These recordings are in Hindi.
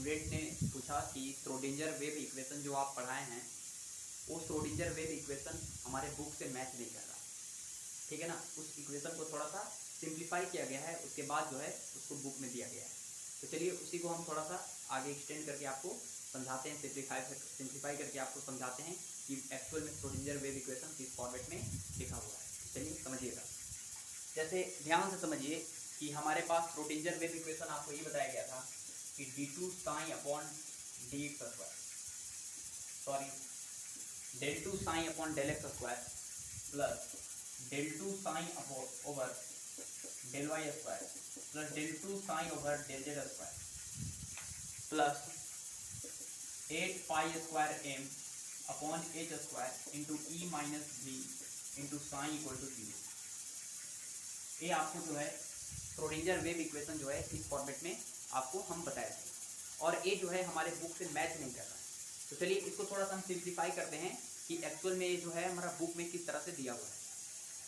स्टूडेंट ने पूछा कि श्रोडिंगर वेव इक्वेशन जो आप पढ़ाए हैं वो श्रोडिंगर वेव इक्वेशन हमारे बुक से मैच नहीं कर रहा, ठीक है ना। उस इक्वेशन को थोड़ा सा सिंप्लीफाई किया गया है, उसके बाद जो है उसको बुक में दिया गया है। तो चलिए उसी को हम थोड़ा सा आगे एक्सटेंड करके आपको समझाते हैं, सिंप्लीफाई करके आपको समझाते हैं कि एक्चुअल में श्रोडिंगर वेव इक्वेशन किस फॉर्मेट में लिखा हुआ है। चलिए समझिएगा, जैसे ध्यान से समझिए कि हमारे पास श्रोडिंगर वेव इक्वेशन आपको ये बताया गया था कि d2 sine upon dx square, sorry del 2 sine upon del x square plus del 2 sign over del y square plus del 2 sign over del z square plus 8 pi square m upon h square into E minus v into sine equal to 0। ये आपको जो है श्रोडिंगर वेव इक्वेशन जो है इस फॉर्मेट में आपको हम बताए थे, और ये जो है हमारे बुक से मैच नहीं कर रहा है। तो चलिए इसको थोड़ा सा हम सिंप्लीफाई करते हैं कि एक्चुअल में ये जो है हमारा बुक में किस तरह से दिया हुआ है।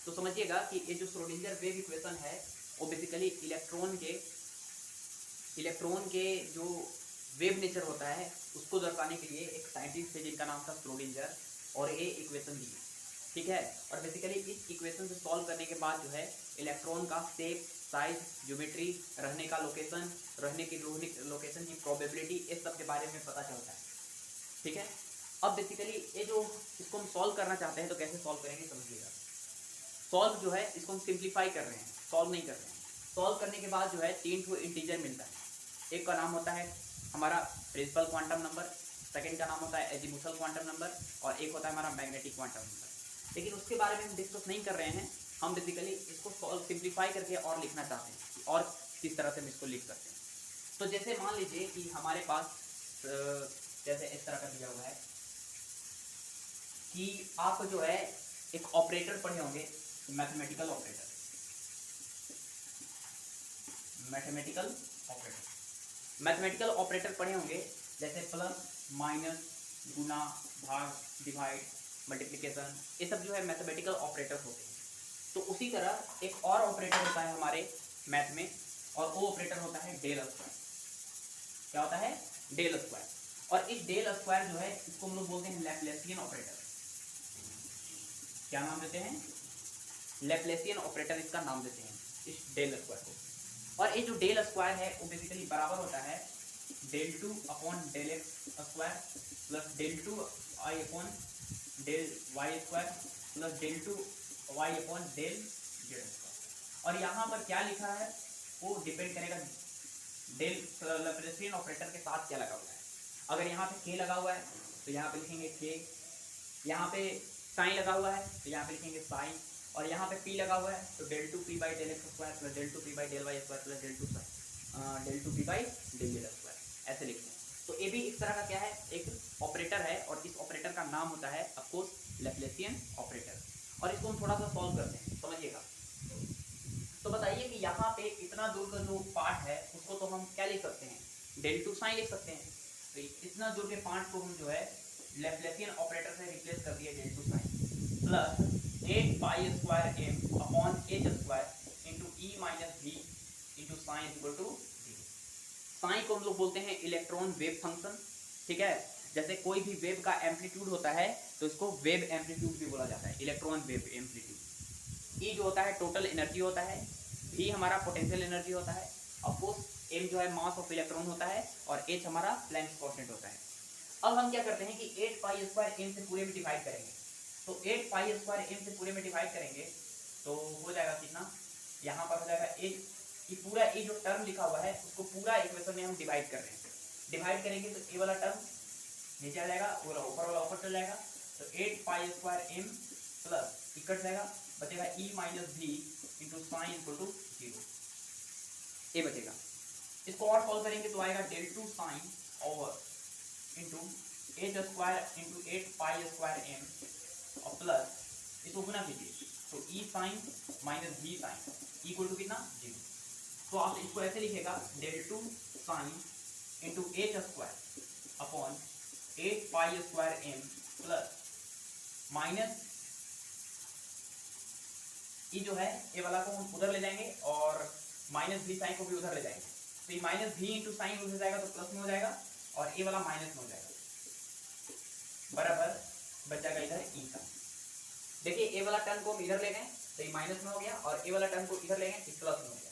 तो समझिएगा कि ये जो श्रोडिंगर वेव इक्वेशन है वो बेसिकली इलेक्ट्रॉन के जो वेव नेचर होता है उसको दर्शाने के लिए एक साइंटिस्ट थे जिनका नाम था श्रोडिंगर, और ये इक्वेशन दी, ठीक है। और बेसिकली इस इक्वेशन से सॉल्व करने के बाद जो है इलेक्ट्रॉन का शेप, साइज, ज्योमेट्री, रहने का लोकेशन, रहने की लोकेशन की प्रोबेबिलिटी, इस सब के बारे में पता चलता है, ठीक है। अब बेसिकली ये जो इसको हम सॉल्व करना चाहते हैं तो कैसे सॉल्व करेंगे समझिएगा। सॉल्व जो है इसको हम सिंप्लीफाई कर रहे हैं, सॉल्व नहीं कर रहे हैं। सॉल्व करने के बाद जो है 3 ठो इंटीजर मिलता है। एक का नाम होता है हमारा प्रिंसिपल क्वांटम नंबर, सेकेंड का नाम होता है एजीमुथल क्वांटम नंबर, और एक होता है हमारा मैग्नेटिक क्वांटम नंबर। लेकिन उसके बारे में हम डिस्कस नहीं कर रहे हैं, हम बेसिकली इसको सॉल्व सिंप्लीफाई करके और लिखना चाहते हैं और किस तरह से हम इसको लिख सकते हैं। तो जैसे मान लीजिए कि हमारे पास जैसे इस तरह का दिया हुआ है कि आप जो है एक ऑपरेटर पढ़े होंगे, मैथमेटिकल ऑपरेटर, मैथमेटिकल ऑपरेटर पढ़े होंगे, जैसे प्लस, माइनस, गुना, भाग, डिवाइड, मल्टीप्लिकेशन, ये सब जो है मैथमेटिकल ऑपरेटर होते हैं। तो उसी तरह एक और ऑपरेटर होता है हमारे मैथ में, और वो ऑपरेटर होता है डेल स्क्वायर। क्या होता है? Del square. और इस डेल स्क्वायर जो है इसको हम लोग बोलते हैं लैप्लेसियन ऑपरेटर। क्या नाम देते हैं? लैप्लेसियन ऑपरेटर इसका नाम देते हैं इस डेल स्क्वायर को। और ये जो डेल स्क्वायर है वो बेसिकली बराबर होता है del 2 upon del x square plus del 2 y upon del y square plus del 2 y upon del z square. और यहाँ पर क्या लिखा है वो डिपेंड करेगा डेल लैप्लेसियन ऑपरेटर के साथ क्या लगा हुआ है। अगर यहाँ पे k लगा हुआ है तो यहाँ पे लिखेंगे k, यहाँ पे साइन लगा हुआ है तो यहाँ पे लिखेंगे साइन, और यहाँ पे p लगा हुआ है तो del 2 p by del x square plus del 2 p by del y square plus del 2 p by del z square, ऐसे लिखते हैं। तो ये भी इस तरह का क्या है, एक ऑपरेटर है, और इस ऑपरेटर का नाम होता है ऑफकोर्स लैप्लेसियन ऑपरेटर। और इसको हम थोड़ा सा सॉल्व करते हैं, समझिएगा। तो बताइए कि यहाँ पे इतना दूर का जो पार्ट है उसको तो हम क्या लिख सकते हैं, del 2 साइन लिख सकते हैं। तो इतना दूर के पार्ट को हम जो है लैप्लेसियन ऑपरेटर से रिप्लेस कर दिए del 2 sine plus 8 pi square m upon h square into E minus v into sine equal to 0। Sine को हम लोग बोलते हैं इलेक्ट्रॉन वेव फंक्शन, ठीक है। जैसे कोई भी वेव का एम्पलीट्यूड होता है तो इसको वेव एम्पलीट्यूड भी बोला जाता है, इलेक्ट्रॉन वेव एम्पलीट्यूड। ई जो होता है टोटल एनर्जी होता है, v हमारा पोटेंशियल एनर्जी होता है, ऑफकोर्स m जो है मास ऑफ इलेक्ट्रॉन होता है, और h हमारा प्लैंक्स कांस्टेंट होता है। अब हम क्या करते हैं कि 8 पाई स्क्वायर m से पूरे में डिवाइड करेंगे। तो 8 पाई स्क्वायर m से पूरे में डिवाइड करेंगे तो हो जाएगा कितना, यहाँ पर हो जाएगा एक, ये पूरा ये जो टर्म लिखा हुआ है उसको पूरा इक्वेशन में हम डिवाइड कर रहे हैं। डिवाइड करेंगे तो ये वाला टर्म नीचे आ जाएगा, वो ऊपर वाला ऊपर चल जाएगा। तो 8 पाई स्क्वायर m प्लस कट जाएगा, बचेगा e minus v into sine equal to 0, ये बचेगा। इसको और सॉल्व करेंगे तो आएगा del 2 sign over into h square into 8 पाई स्क्वायर m और प्लस इसको गुना कीजिए तो e psi minus v psi equal to कितना 0। तो आप इसको ऐसे लिखेगा del 2 psi into h square upon 8 पाई square m plus minus E जो है ये वाला को हम उधर ले जाएंगे और माइनस v साइन को भी उधर ले जाएंगे। तो ये माइनस v इंटू साइन उधर जाएगा तो प्लस में हो जाएगा, और ए वाला माइनस में हो जाएगा, बराबर बच जाएगा इधर ई का। देखिए ए वाला टर्म को हम इधर ले गए तो ये माइनस में हो गया, और ए वाला टर्म को इधर ले गए तो प्लस में हो गया।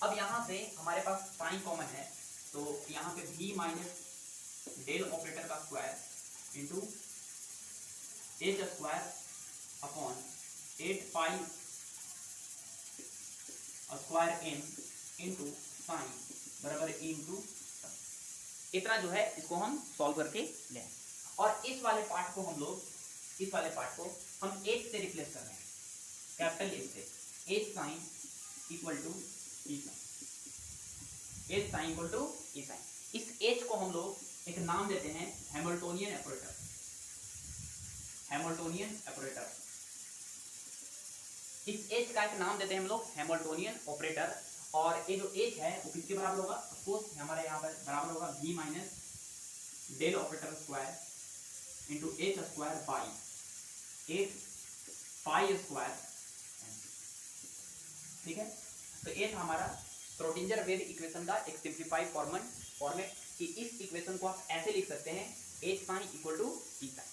अब यहाँ से हमारे पास साइन कॉमन है, तो यहाँ पे भी माइनस डेल ऑपरेटर का square into H square upon 8 पाई स्क्वायर एम इंटू साइन बराबर ए इंटू, इतना जो है इसको हम सॉल्व करके लें। और इस वाले पार्ट को हम लोग, इस वाले पार्ट को हम एच से रिप्लेस कर रहे हैं, कैपिटल एच से। H sine equal to E sine, H sine equal to E sine. इस एच को हम लोग एक नाम देते हैं हैमिल्टोनियन ऑपरेटर, हैमिल्टोनियन ऑपरेटर। इस एच का एक नाम देते हैं हम लोग हैमिल्टोनियन ऑपरेटर। और ये जो एच है वो किसके बराबर होगा, ऑफकोर्स हमारे यहाँ पर बराबर होगा v minus del operator square into H square by 8 pi square. ठीक है, तो ये था हमारा श्रोडिंगर वेव इक्वेशन का एक सिंप्लीफाइड फॉर्मेट कि इस इक्वेशन को आप ऐसे लिख सकते हैं H sine equal to E sine.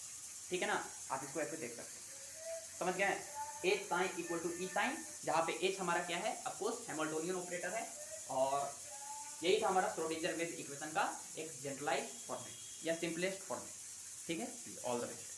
ठीक है ना, आप इसको ऐसे देख सकते हैं, समझ गए। H sine equal to E sine, जहाँ पे एच हमारा क्या है, ऑफकोर्स हैमिल्टोनियन ऑपरेटर है, और यही था हमारा श्रोडिंगर वेव इक्वेशन का एक जनरलाइज्ड फॉर्मेट या सिंपलेस्ट फॉर्मेट। ठीक है, ऑल द बेस्ट।